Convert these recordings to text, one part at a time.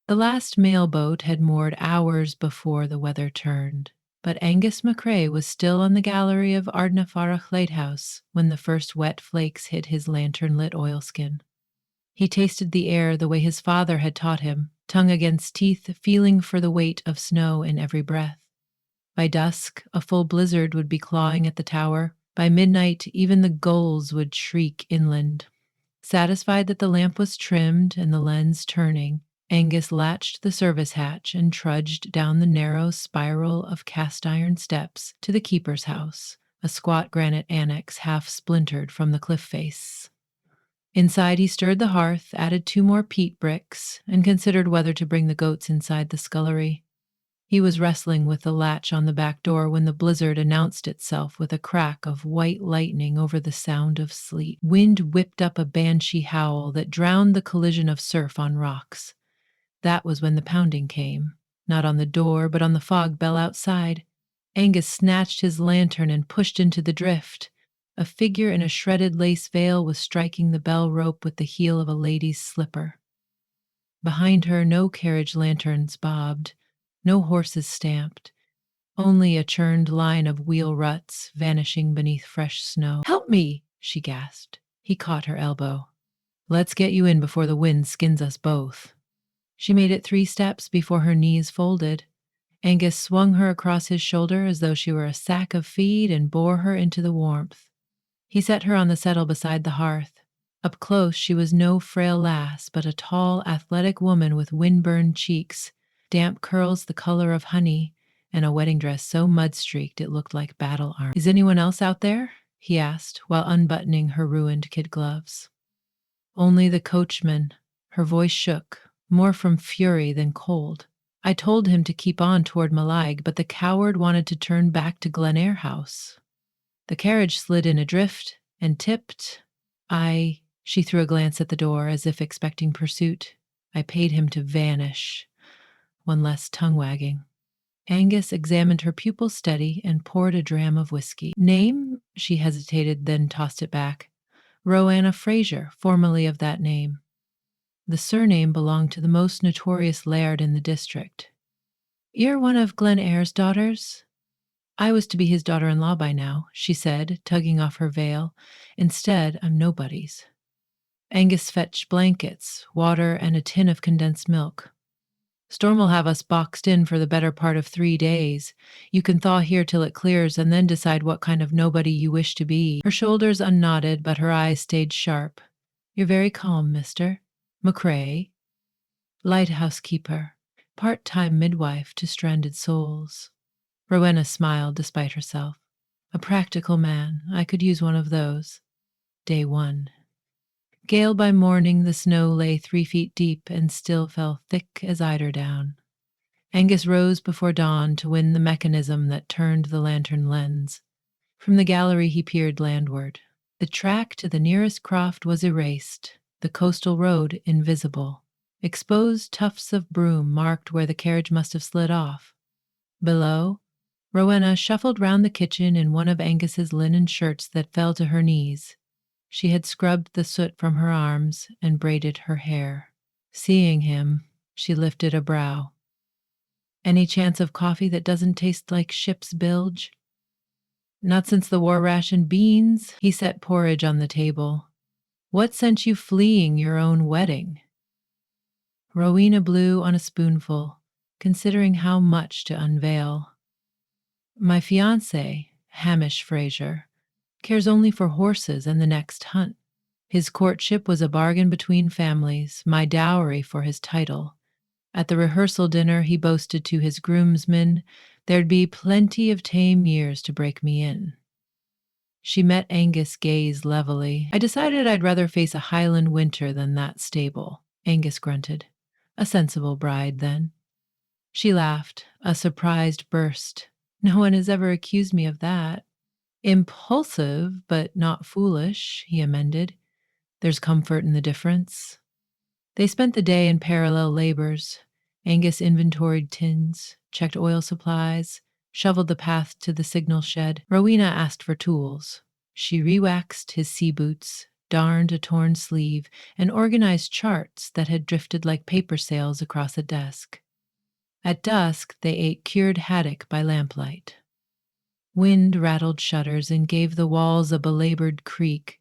The last mail boat had moored hours before the weather turned, but Angus McCrae was still on the gallery of Ardnafarach Lighthouse when the first wet flakes hit his lantern-lit oilskin. He tasted the air the way his father had taught him, tongue against teeth, feeling for the weight of snow in every breath. By dusk, a full blizzard would be clawing at the tower. By midnight, even the gulls would shriek inland. Satisfied that the lamp was trimmed and the lens turning, Angus latched the service hatch and trudged down the narrow spiral of cast-iron steps to the keeper's house, a squat granite annex half splintered from the cliff face. Inside, he stirred the hearth, added 2 more peat bricks, and considered whether to bring the goats inside the scullery. He was wrestling with the latch on the back door when the blizzard announced itself with a crack of white lightning over the sound of sleet. Wind whipped up a banshee howl that drowned the collision of surf on rocks. That was when the pounding came, not on the door, but on the fog bell outside. Angus snatched his lantern and pushed into the drift. A figure in a shredded lace veil was striking the bell rope with the heel of a lady's slipper. Behind her, no carriage lanterns bobbed, no horses stamped, only a churned line of wheel ruts vanishing beneath fresh snow. "Help me!" she gasped. He caught her elbow. "Let's get you in before the wind skins us both." She made it 3 steps before her knees folded. Angus swung her across his shoulder as though she were a sack of feed and bore her into the warmth. He set her on the settle beside the hearth. Up close, she was no frail lass, but a tall, athletic woman with wind-burned cheeks, damp curls the color of honey, and a wedding dress so mud-streaked it looked like battle armor. "Is anyone else out there?" he asked, while unbuttoning her ruined kid gloves. "Only the coachman." Her voice shook, more from fury than cold. "I told him to keep on toward Mallaig, but the coward wanted to turn back to Glen House. The carriage slid in a drift and tipped. She threw a glance at the door as if expecting pursuit. "I paid him to vanish." One less tongue wagging. Angus examined her pupils steady and poured a dram of whiskey. "Name?" She hesitated, then tossed it back. "Roanna Fraser, formerly of that name." The surname belonged to the most notorious laird in the district. "You're one of Glen Eyre's daughters?" "I was to be his daughter-in-law by now," she said, tugging off her veil. "Instead, I'm nobody's." Angus fetched blankets, water, and a tin of condensed milk. "Storm will have us boxed in for the better part of 3 days. You can thaw here till it clears and then decide what kind of nobody you wish to be." Her shoulders unknotted, but her eyes stayed sharp. "You're very calm, mister." "McCrae?" "Lighthouse keeper, part-time midwife to stranded souls." Rowena smiled despite herself. "A practical man. I could use one of those." Day 1. Gale by morning, the snow lay 3 feet deep and still fell thick as eiderdown. Angus rose before dawn to win the mechanism that turned the lantern lens. From the gallery he peered landward. The track to the nearest croft was erased, the coastal road invisible. Exposed tufts of broom marked where the carriage must have slid off. Below, Rowena shuffled round the kitchen in one of Angus's linen shirts that fell to her knees. She had scrubbed the soot from her arms and braided her hair. Seeing him, she lifted a brow. "Any chance of coffee that doesn't taste like ship's bilge?" "Not since the war ration beans." He set porridge on the table. "What sent you fleeing your own wedding?" Rowena blew on a spoonful, considering how much to unveil. "My fiancé, Hamish Fraser, cares only for horses and the next hunt. His courtship was a bargain between families, my dowry for his title. At the rehearsal dinner, he boasted to his groomsmen there'd be plenty of tame years to break me in." She met Angus' gaze levelly. "I decided I'd rather face a Highland winter than that stable," Angus grunted. "A sensible bride, then." She laughed, a surprised burst. "No one has ever accused me of that." "Impulsive, but not foolish," he amended. "There's comfort in the difference." They spent the day in parallel labors. Angus inventoried tins, checked oil supplies, shoveled the path to the signal shed. Rowena asked for tools. She re-waxed his sea boots, darned a torn sleeve, and organized charts that had drifted like paper sails across a desk. At dusk, they ate cured haddock by lamplight. Wind rattled shutters and gave the walls a belabored creak.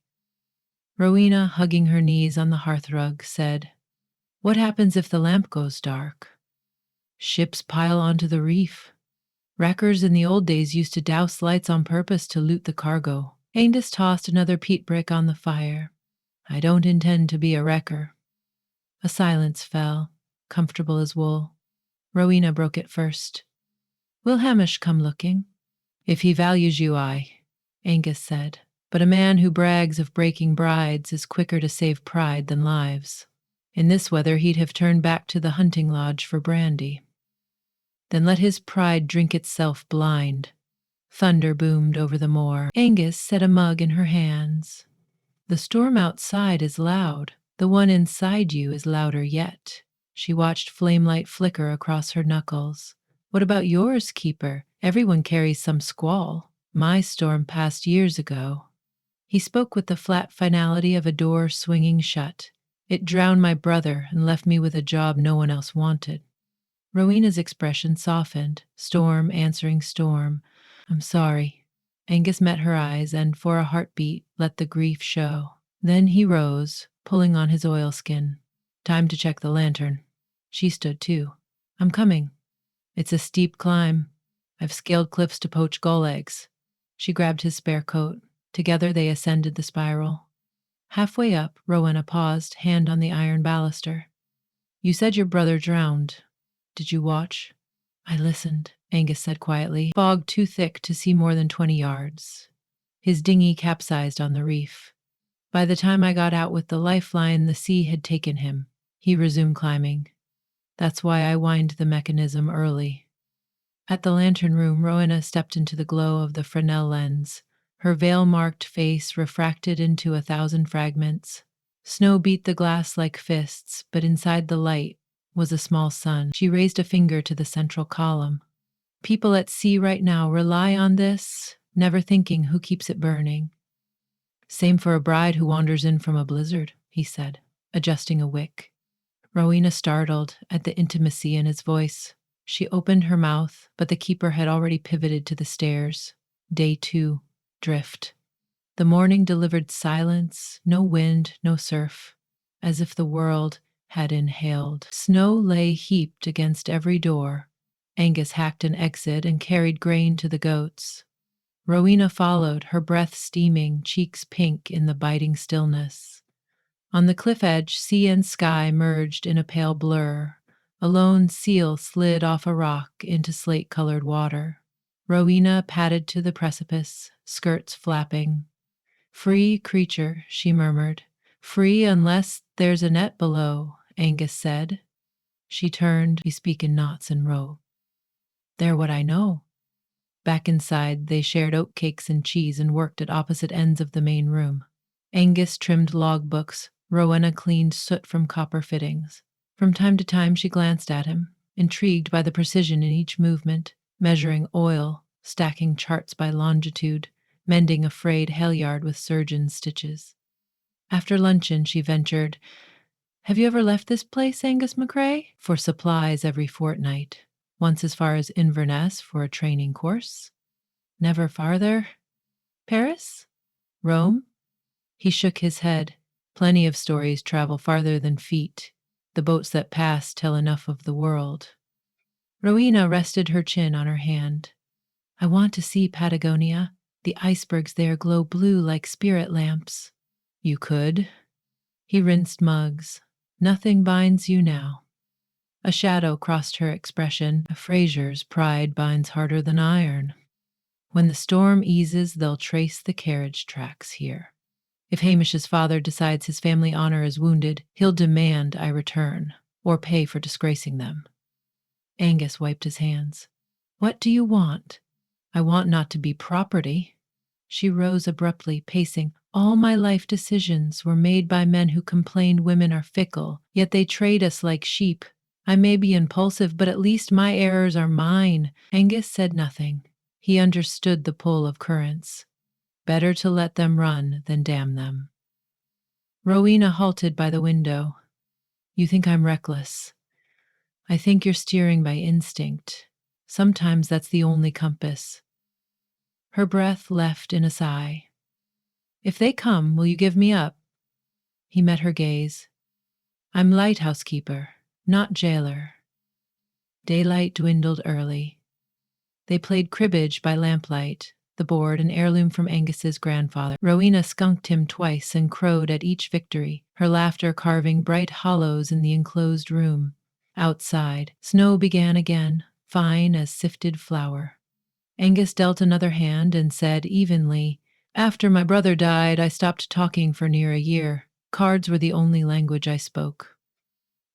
Rowena, hugging her knees on the hearthrug, said, "What happens if the lamp goes dark?" "Ships pile onto the reef. Wreckers in the old days used to douse lights on purpose to loot the cargo." Angus tossed another peat brick on the fire. "I don't intend to be a wrecker." A silence fell, comfortable as wool. Rowena broke it first. "Will Hamish come looking?" "If he values you, aye," Angus said. "But a man who brags of breaking brides is quicker to save pride than lives. In this weather he'd have turned back to the hunting lodge for brandy." "Then let his pride drink itself blind." Thunder boomed over the moor. Angus set a mug in her hands. "The storm outside is loud. The one inside you is louder yet." She watched flamelight flicker across her knuckles. "What about yours, Keeper? Everyone carries some squall. My storm passed years ago." He spoke with the flat finality of a door swinging shut. "It drowned my brother and left me with a job no one else wanted." Rowena's expression softened, storm answering storm. "I'm sorry." Angus met her eyes and, for a heartbeat, let the grief show. Then he rose, pulling on his oilskin. "Time to check the lantern." She stood too. "I'm coming. It's a steep climb. I've scaled cliffs to poach gull eggs." She grabbed his spare coat. Together they ascended the spiral. Halfway up, Rowena paused, hand on the iron baluster. "You said your brother drowned. Did you watch?" "I listened," Angus said quietly. "Fog too thick to see more than 20 yards. His dinghy capsized on the reef. By the time I got out with the lifeline, the sea had taken him." He resumed climbing. "That's why I wind the mechanism early." At the lantern room, Rowena stepped into the glow of the Fresnel lens, her veil-marked face refracted into 1,000 fragments. Snow beat the glass like fists, but inside the light was a small sun. She raised a finger to the central column. "People at sea right now rely on this, never thinking who keeps it burning." "Same for a bride who wanders in from a blizzard," he said, adjusting a wick. Rowena startled at the intimacy in his voice. She opened her mouth, but the keeper had already pivoted to the stairs. Day 2. Drift. The morning delivered silence, no wind, no surf, as if the world had inhaled. Snow lay heaped against every door. Angus hacked an exit and carried grain to the goats. Rowena followed, her breath steaming, cheeks pink in the biting stillness. On the cliff edge, sea and sky merged in a pale blur. A lone seal slid off a rock into slate-colored water. Rowena padded to the precipice, skirts flapping. "Free creature," she murmured. "Free unless there's a net below," Angus said. She turned. "We speak in knots and row." "They're what I know." Back inside, they shared oatcakes and cheese and worked at opposite ends of the main room. Angus trimmed logbooks. Rowena cleaned soot from copper fittings. From time to time she glanced at him, intrigued by the precision in each movement, measuring oil, stacking charts by longitude, mending a frayed halyard with surgeon's stitches. After luncheon she ventured, "Have you ever left this place, Angus McCrae?" "For supplies every fortnight. Once as far as Inverness for a training course." "Never farther?" "Paris? Rome?" He shook his head. "Plenty of stories travel farther than feet. The boats that pass tell enough of the world." Rowena rested her chin on her hand. "I want to see Patagonia. The icebergs there glow blue like spirit lamps." "You could." He rinsed mugs. "Nothing binds you now." A shadow crossed her expression. "A Fraser's pride binds harder than iron. When the storm eases, they'll trace the carriage tracks here. If Hamish's father decides his family honor is wounded, he'll demand I return, or pay for disgracing them." Angus wiped his hands. "What do you want?" "I want not to be property." She rose abruptly, pacing. "All my life decisions were made by men who complained women are fickle, yet they trade us like sheep. I may be impulsive, but at least my errors are mine." Angus said nothing. He understood the pull of currents. Better to let them run than damn them. Rowena halted by the window. You think I'm reckless. I think you're steering by instinct. Sometimes that's the only compass. Her breath left in a sigh. If they come, will you give me up? He met her gaze. I'm lighthouse keeper, not jailer. Daylight dwindled early. They played cribbage by lamplight, the board an heirloom from Angus's grandfather. Rowena skunked him twice and crowed at each victory, her laughter carving bright hollows in the enclosed room. Outside, snow began again, fine as sifted flour. Angus dealt another hand and said evenly, After my brother died, I stopped talking for near a year. Cards were the only language I spoke.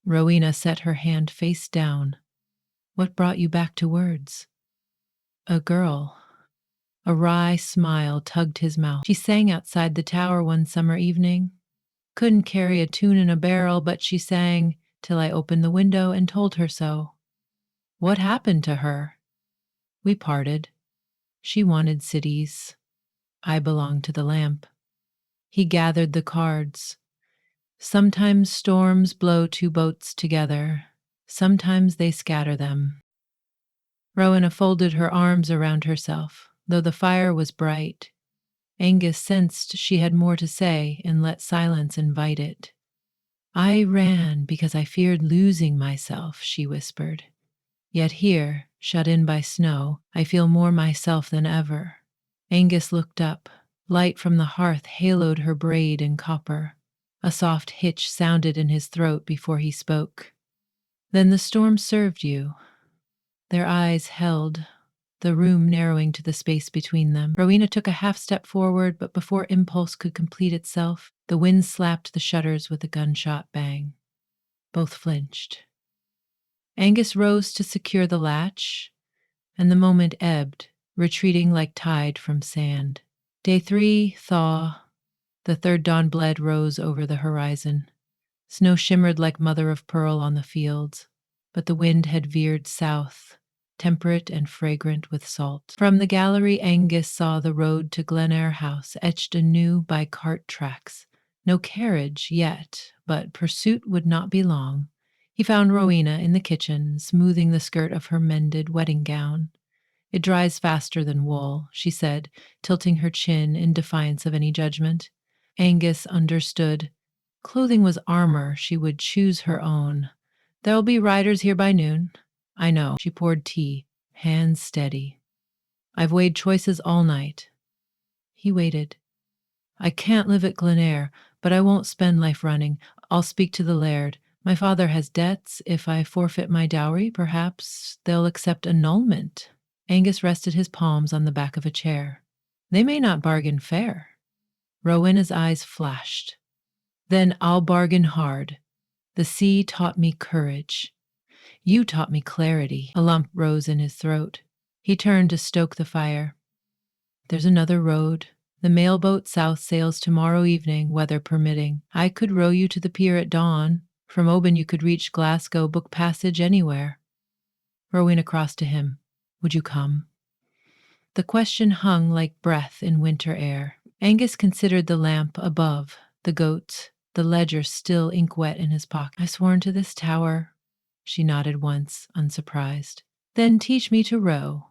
Rowena set her hand face down. What brought you back to words? A girl. A wry smile tugged his mouth. She sang outside the tower one summer evening. Couldn't carry a tune in a barrel, but she sang till I opened the window and told her so. What happened to her? We parted. She wanted cities. I belonged to the lamp. He gathered the cards. Sometimes storms blow two boats together. Sometimes they scatter them. Rowena folded her arms around herself, though the fire was bright. Angus sensed she had more to say and let silence invite it. I ran because I feared losing myself, she whispered. Yet here, shut in by snow, I feel more myself than ever. Angus looked up. Light from the hearth haloed her braid in copper. A soft hitch sounded in his throat before he spoke. Then the storm served you. Their eyes held, the room narrowing to the space between them. Rowena took a half step forward, but before impulse could complete itself, the wind slapped the shutters with a gunshot bang. Both flinched. Angus rose to secure the latch, and the moment ebbed, retreating like tide from sand. Day 3, thaw. The third dawn bled rose over the horizon. Snow shimmered like mother of pearl on the fields, but the wind had veered south, temperate and fragrant with salt. From the gallery, Angus saw the road to Glenayre House etched anew by cart tracks. No carriage yet, but pursuit would not be long. He found Rowena in the kitchen, smoothing the skirt of her mended wedding gown. It dries faster than wool, she said, tilting her chin in defiance of any judgment. Angus understood. Clothing was armor, she would choose her own. There'll be riders here by noon. I know. She poured tea, hands steady. I've weighed choices all night. He waited. I can't live at Glenayre, but I won't spend life running. I'll speak to the laird. My father has debts. If I forfeit my dowry, perhaps they'll accept annulment. Angus rested his palms on the back of a chair. They may not bargain fair. Rowena's eyes flashed. Then I'll bargain hard. The sea taught me courage. You taught me clarity. A lump rose in his throat. He turned to stoke the fire. There's another road. The mailboat south sails tomorrow evening, weather permitting. I could row you to the pier at dawn. From Oban you could reach Glasgow, book passage anywhere. Rowena crossed to him. Would you come? The question hung like breath in winter air. Angus considered the lamp above, the goats, the ledger still ink-wet in his pocket. I sworn to this tower. She nodded once, unsurprised. Then teach me to row.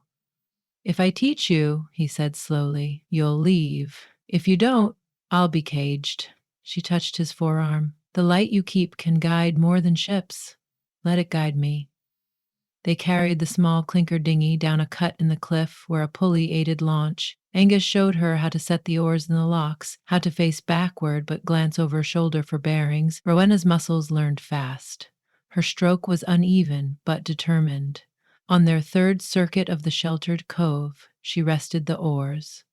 If I teach you, he said slowly, you'll leave. If you don't, I'll be caged. She touched his forearm. The light you keep can guide more than ships. Let it guide me. They carried the small clinker dinghy down a cut in the cliff where a pulley aided launch. Angus showed her how to set the oars in the locks, how to face backward but glance over her shoulder for bearings. Rowena's muscles learned fast. Her stroke was uneven but determined. On their third circuit of the sheltered cove, she rested the oars.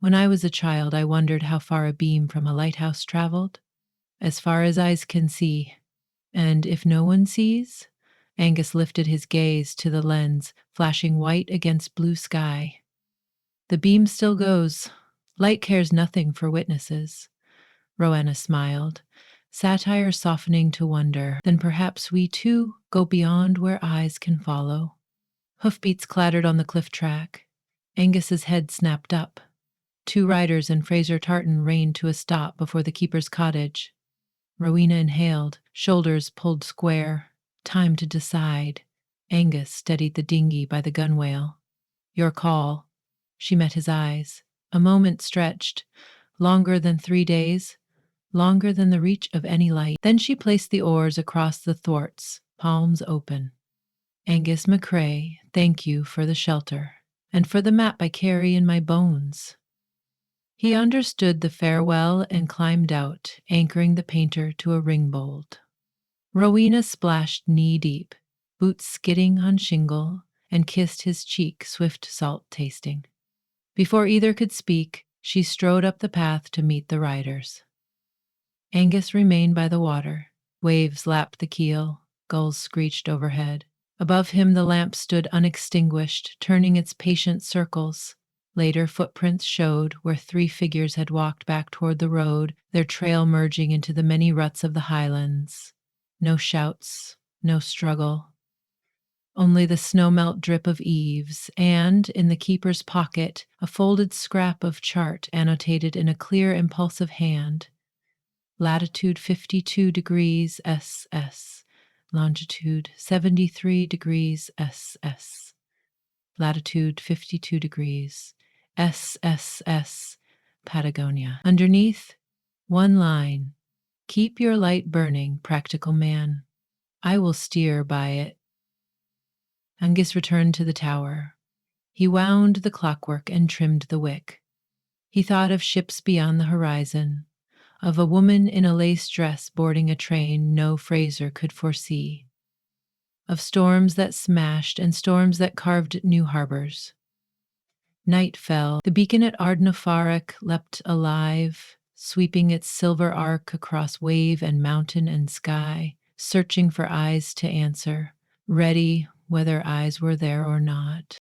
When I was a child, I wondered how far a beam from a lighthouse traveled. As far as eyes can see. And if no one sees? Angus lifted his gaze to the lens, flashing white against blue sky. The beam still goes. Light cares nothing for witnesses. Rowena smiled, satire softening to wonder. Then perhaps we too go beyond where eyes can follow. Hoofbeats clattered on the cliff track. Angus's head snapped up. 2 riders and Fraser Tartan reined to a stop before the keeper's cottage. Rowena inhaled, shoulders pulled square. Time to decide. Angus steadied the dinghy by the gunwale. Your call. She met his eyes. A moment stretched, longer than 3 days, longer than the reach of any light. Then she placed the oars across the thwarts, palms open. Angus McCrae, thank you for the shelter, and for the map I carry in my bones. He understood the farewell and climbed out, anchoring the painter to a ringbolt. Rowena splashed knee-deep, boots skidding on shingle, and kissed his cheek, swift salt tasting. Before either could speak, she strode up the path to meet the riders. Angus remained by the water. Waves lapped the keel, gulls screeched overhead. Above him the lamp stood unextinguished, turning its patient circles. Later footprints showed where 3 figures had walked back toward the road, their trail merging into the many ruts of the Highlands. No shouts, no struggle. Only the snowmelt drip of eaves, and, in the keeper's pocket, a folded scrap of chart annotated in a clear, impulsive hand. Latitude 52 degrees SS, longitude 73 degrees SS. Latitude 52 degrees, SSS, Patagonia. Underneath, one line. Keep your light burning, practical man. I will steer by it. Angus returned to the tower. He wound the clockwork and trimmed the wick. He thought of ships beyond the horizon, of a woman in a lace dress boarding a train no Fraser could foresee, of storms that smashed and storms that carved new harbors. Night fell. The beacon at Ardnafurcach leapt alive, sweeping its silver arc across wave and mountain and sky, searching for eyes to answer, ready whether eyes were there or not.